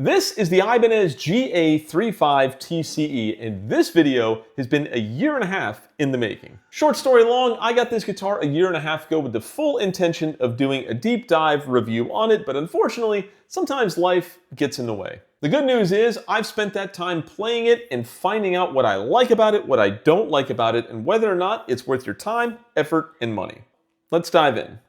This is the Ibanez GA35TCE, and this video has been a year and a half in the making. Short story long, I got this guitar a year and a half ago with the full intention of doing a deep dive review on it, but unfortunately, sometimes life gets in the way. The good news is I've spent that time playing it and finding out what I like about it, what I don't like about it, and whether or not it's worth your time, effort, and money. Let's dive in.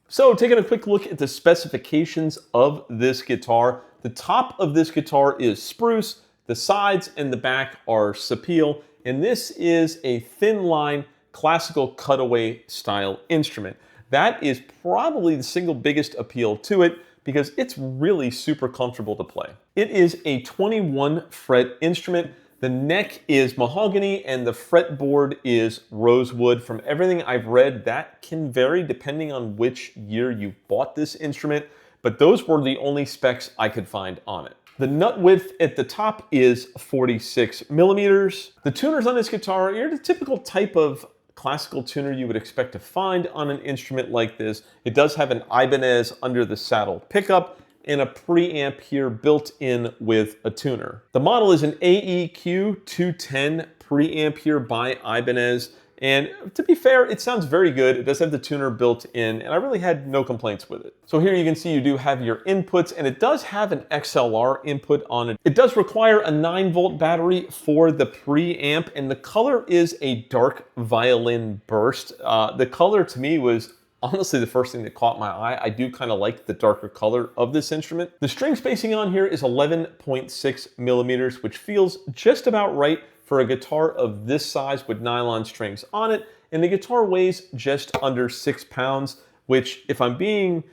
So, taking a quick look at the specifications of this guitar, the top of this guitar is spruce, the sides and the back are sapele, and this is a Thinline classical cutaway style instrument. That is probably the single biggest appeal to it because it's really super comfortable to play. It is a 21 fret instrument. The neck is mahogany and the fretboard is rosewood. From everything I've read, that can vary depending on which year you bought this instrument, but those were the only specs I could find on it. The nut width at the top is 46 millimeters. The tuners on this guitar are the typical type of classical tuner you would expect to find on an instrument like this. It does have an Ibanez under the saddle pickup and a preamp here built in with a tuner. The model is an AEQ 210 preamp here by Ibanez, and to be fair, it sounds very good. It does have the tuner built in, and I really had no complaints with it. So here you can see you do have your inputs, and it does have an XLR input on it. It does require a 9-volt battery for the preamp, and the color is a dark violin burst. The color to me was honestly the first thing that caught my eye. I do kind of like the darker color of this instrument. The string spacing on here is 11.6 millimeters, which feels just about right for a guitar of this size with nylon strings on it. And the guitar weighs just under 6 pounds, which, if I'm being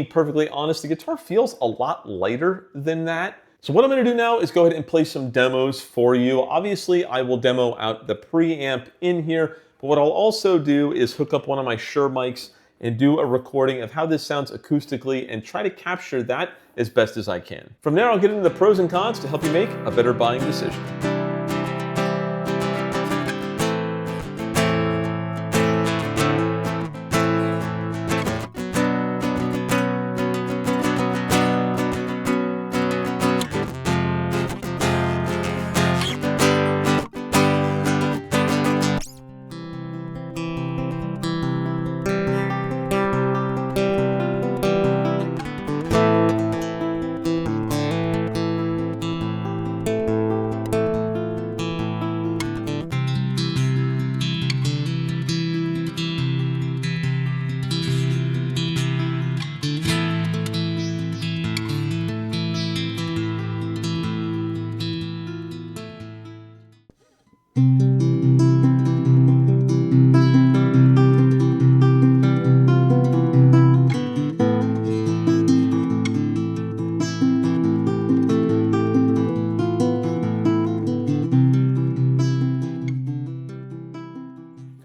perfectly honest, the guitar feels a lot lighter than that. So what I'm gonna do now is go ahead and play some demos for you. Obviously, I will demo out the preamp in here, but what I'll also do is hook up one of my Shure mics and do a recording of how this sounds acoustically and try to capture that as best as I can. From there, I'll get into the pros and cons to help you make a better buying decision.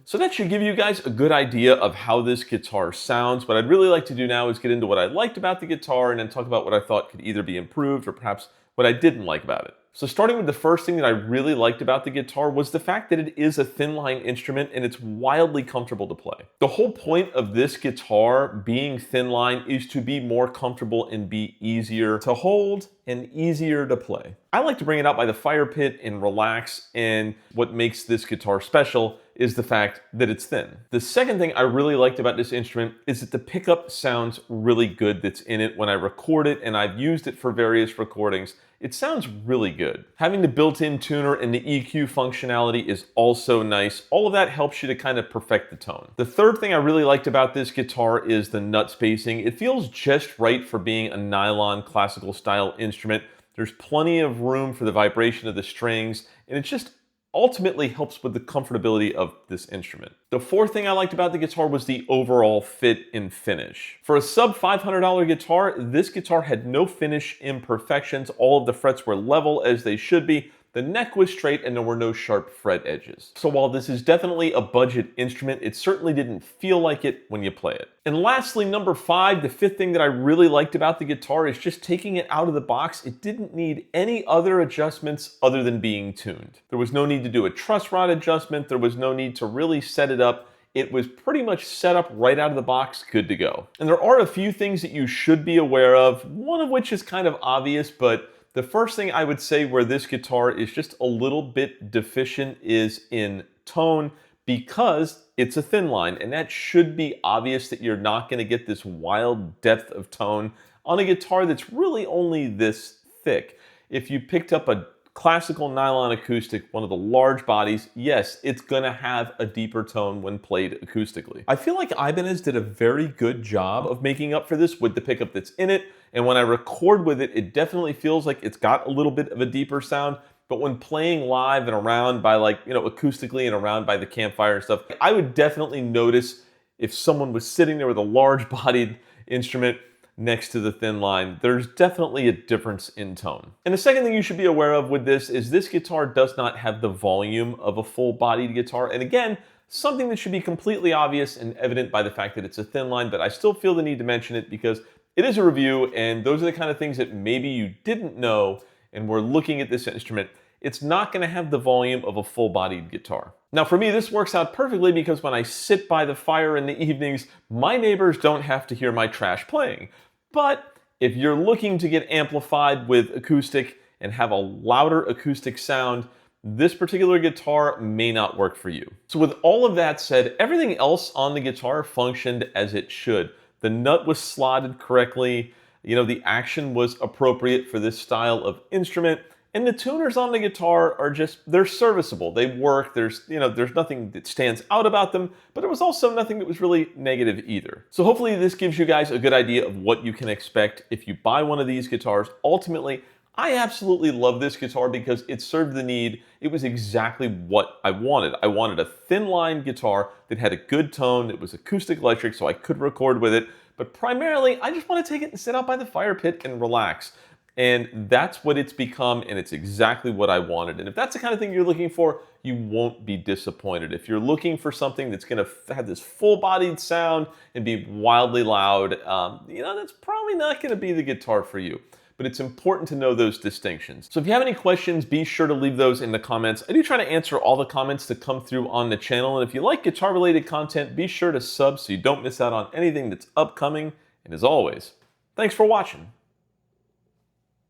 So that should give you guys a good idea of how this guitar sounds. What I'd really like to do now is get into what I liked about the guitar and then talk about what I thought could either be improved or perhaps what I didn't like about it. So starting with the first thing that I really liked about the guitar was the fact that it is a Thinline instrument and it's wildly comfortable to play. The whole point of this guitar being Thinline is to be more comfortable and be easier to hold and easier to play. I like to bring it out by the fire pit and relax, and what makes this guitar special is the fact that it's thin. The second thing I really liked about this instrument is that the pickup sounds really good that's in it when I record it, and I've used it for various recordings. It sounds really good. Having the built-in tuner and the EQ functionality is also nice. All of that helps you to kind of perfect the tone. The third thing I really liked about this guitar is the nut spacing. It feels just right for being a nylon classical style instrument. There's plenty of room for the vibration of the strings, and it just ultimately helps with the comfortability of this instrument. The fourth thing I liked about the guitar was the overall fit and finish. For a sub $500 guitar, this guitar had no finish imperfections. All of the frets were level as they should be. The neck was straight and there were no sharp fret edges. So while this is definitely a budget instrument, it certainly didn't feel like it when you play it. And lastly, number 5, the fifth thing that I really liked about the guitar is just taking it out of the box. It didn't need any other adjustments other than being tuned. There was no need to do a truss rod adjustment. There was no need to really set it up. It was pretty much set up right out of the box, good to go. And there are a few things that you should be aware of, one of which is kind of obvious, but The first thing I would say where this guitar is just a little bit deficient is in tone, because it's a thin line, and that should be obvious that you're not going to get this wild depth of tone on a guitar that's really only this thick. If you picked up a classical nylon acoustic, one of the large bodies, yes, it's gonna have a deeper tone when played acoustically. I feel like Ibanez did a very good job of making up for this with the pickup that's in it, and when I record with it, it definitely feels like it's got a little bit of a deeper sound, but when playing live and around by, like, you know, acoustically and around by the campfire and stuff, I would definitely notice if someone was sitting there with a large bodied instrument next to the thin line. There's definitely a difference in tone. And the second thing you should be aware of with this is this guitar does not have the volume of a full-bodied guitar. And again, something that should be completely obvious and evident by the fact that it's a thin line, but I still feel the need to mention it because it is a review, and those are the kind of things that maybe you didn't know and we're looking at this instrument. It's not going to have the volume of a full-bodied guitar. Now for me, this works out perfectly because when I sit by the fire in the evenings, my neighbors don't have to hear my trash playing. But if you're looking to get amplified with acoustic and have a louder acoustic sound, this particular guitar may not work for you. So with all of that said, everything else on the guitar functioned as it should. The nut was slotted correctly, you know, the action was appropriate for this style of instrument, and the tuners on the guitar are just, they're serviceable. They work. There's nothing that stands out about them, but there was also nothing that was really negative either. So hopefully this gives you guys a good idea of what you can expect if you buy one of these guitars. Ultimately, I absolutely love this guitar because it served the need. It was exactly what I wanted. I wanted a thin line guitar that had a good tone, that was acoustic electric so I could record with it, but primarily I just want to take it and sit out by the fire pit and relax. And that's what it's become, and it's exactly what I wanted. And if that's the kind of thing you're looking for, you won't be disappointed. If you're looking for something that's going to have this full-bodied sound and be wildly loud, that's probably not going to be the guitar for you. But it's important to know those distinctions. So if you have any questions, be sure to leave those in the comments. I do try to answer all the comments that come through on the channel. And if you like guitar-related content, be sure to sub so you don't miss out on anything that's upcoming. And as always, thanks for watching.